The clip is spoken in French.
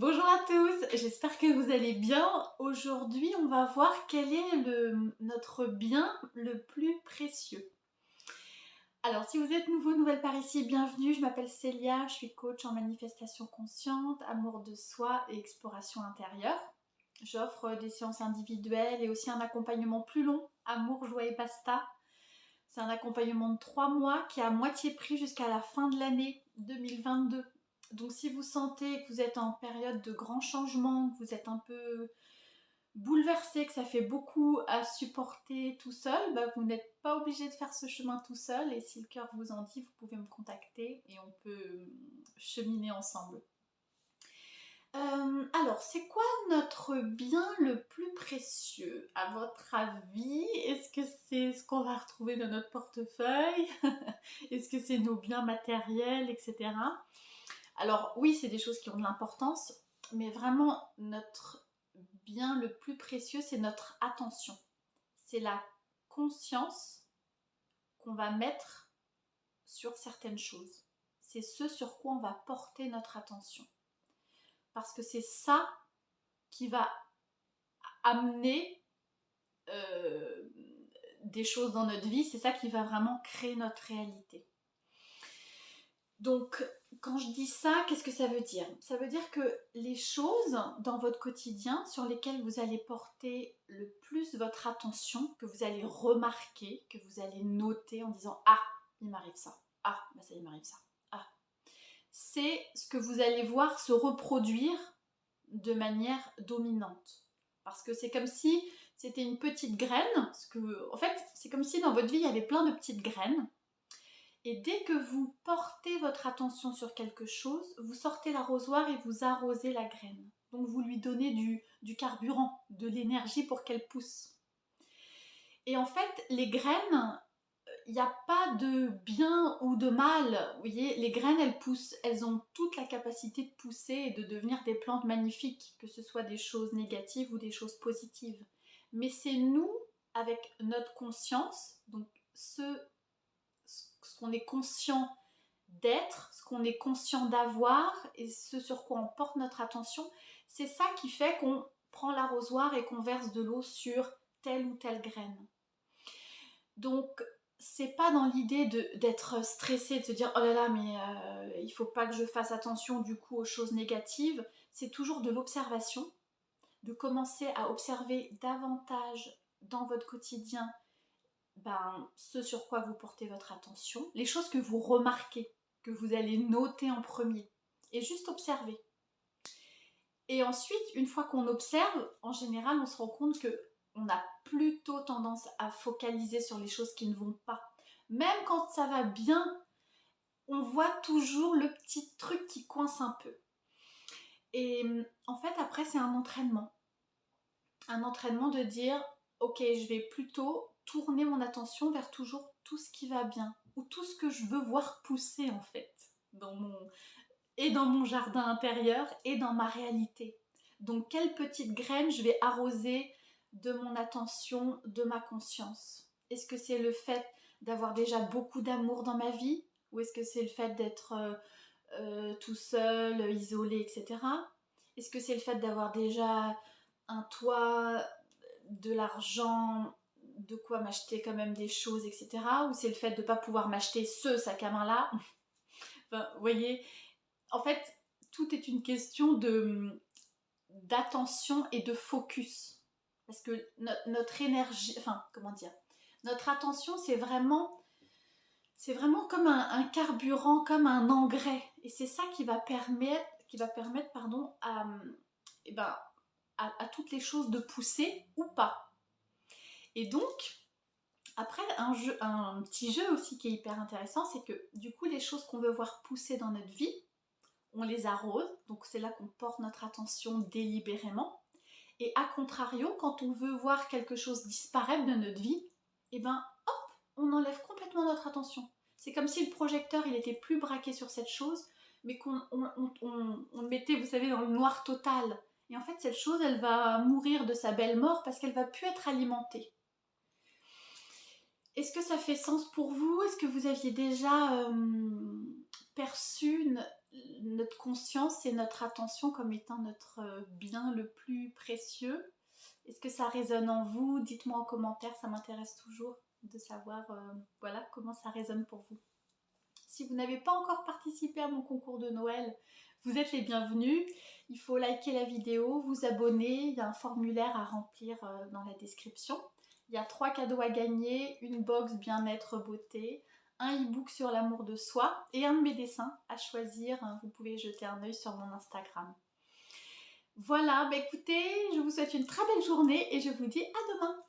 Bonjour à tous, j'espère que vous allez bien. Aujourd'hui, on va voir quel est notre bien le plus précieux. Alors, si vous êtes nouveau, nouvelle par ici, bienvenue. Je m'appelle Célia, je suis coach en manifestation consciente, amour de soi et exploration intérieure. J'offre des séances individuelles et aussi un accompagnement plus long, amour, joie et basta. C'est un accompagnement de 3 mois qui est à moitié prix jusqu'à la fin de l'année 2022. Donc si vous sentez que vous êtes en période de grand changement, que vous êtes un peu bouleversé, que ça fait beaucoup à supporter tout seul, vous n'êtes pas obligé de faire ce chemin tout seul. Et si le cœur vous en dit, vous pouvez me contacter et on peut cheminer ensemble. Alors, c'est quoi notre bien le plus précieux à votre avis? Est-ce que c'est ce qu'on va retrouver dans notre portefeuille? Est-ce que c'est nos biens matériels, etc. Alors oui, c'est des choses qui ont de l'importance, mais vraiment notre bien le plus précieux, c'est notre attention. C'est la conscience qu'on va mettre sur certaines choses. C'est ce sur quoi on va porter notre attention. Parce que c'est ça qui va amener des choses dans notre vie, c'est ça qui va vraiment créer notre réalité. Donc, quand je dis ça, qu'est-ce que ça veut dire? Ça veut dire que les choses dans votre quotidien sur lesquelles vous allez porter le plus votre attention, que vous allez remarquer, que vous allez noter en disant « Ah, il m'arrive ça. Ah, ça il m'arrive ça. Ah », c'est ce que vous allez voir se reproduire de manière dominante. Parce que c'est comme si c'était une petite graine. En fait, c'est comme si dans votre vie, il y avait plein de petites graines. Et dès que vous portez votre attention sur quelque chose, vous sortez l'arrosoir et vous arrosez la graine. Donc vous lui donnez du carburant, de l'énergie pour qu'elle pousse. Et en fait, les graines, il n'y a pas de bien ou de mal. Vous voyez, les graines, elles poussent, elles ont toute la capacité de pousser et de devenir des plantes magnifiques, que ce soit des choses négatives ou des choses positives. Mais c'est nous, avec notre conscience, donc ce qu'on est conscient d'être, ce qu'on est conscient d'avoir et ce sur quoi on porte notre attention, c'est ça qui fait qu'on prend l'arrosoir et qu'on verse de l'eau sur telle ou telle graine. Donc, c'est pas dans l'idée d'être stressé, de se dire « Oh là là, mais il faut pas que je fasse attention du coup aux choses négatives », c'est toujours de l'observation, de commencer à observer davantage dans votre quotidien ce sur quoi vous portez votre attention, les choses que vous remarquez, que vous allez noter en premier, et juste observer. Et ensuite, une fois qu'on observe, en général, on se rend compte qu'on a plutôt tendance à focaliser sur les choses qui ne vont pas. Même quand ça va bien, on voit toujours le petit truc qui coince un peu. Et en fait, après, c'est un entraînement. Un entraînement de dire « Ok, je vais plutôt tourner mon attention vers toujours tout ce qui va bien, ou tout ce que je veux voir pousser en fait, dans mon jardin intérieur et dans ma réalité. Donc quelle petite graine je vais arroser de mon attention, de ma conscience? Est-ce que c'est le fait d'avoir déjà beaucoup d'amour dans ma vie? Ou est-ce que c'est le fait d'être tout seul, isolé, etc. Est-ce que c'est le fait d'avoir déjà un toit, de l'argent, de quoi m'acheter quand même des choses, etc. Ou c'est le fait de ne pas pouvoir m'acheter ce sac à main-là? Enfin, vous voyez, en fait, tout est une question d'attention et de focus. Parce que notre énergie, enfin, comment dire, notre attention, c'est vraiment comme un carburant, comme un engrais. Et c'est ça qui va permettre à toutes les choses de pousser ou pas. Et donc, après, un petit jeu aussi qui est hyper intéressant, c'est que du coup, les choses qu'on veut voir pousser dans notre vie, on les arrose, donc c'est là qu'on porte notre attention délibérément. Et à contrario, quand on veut voir quelque chose disparaître de notre vie, hop, on enlève complètement notre attention. C'est comme si le projecteur, il était plus braqué sur cette chose, mais qu'on le mettait, vous savez, dans le noir total. Et en fait, cette chose, elle va mourir de sa belle mort parce qu'elle va plus être alimentée. Est-ce que ça fait sens pour vous? Est-ce que vous aviez déjà perçu notre conscience et notre attention comme étant notre bien le plus précieux. Est-ce que ça résonne en vous? Dites-moi en commentaire, ça m'intéresse toujours de savoir voilà, comment ça résonne pour vous. Si vous n'avez pas encore participé à mon concours de Noël, vous êtes les bienvenus. Il faut liker la vidéo, vous abonner, il y a un formulaire à remplir dans la description. Il y a 3 cadeaux à gagner, une box bien-être beauté, un e-book sur l'amour de soi et un de mes dessins à choisir. Vous pouvez jeter un œil sur mon Instagram. Voilà, bah écoutez, je vous souhaite une très belle journée et je vous dis à demain.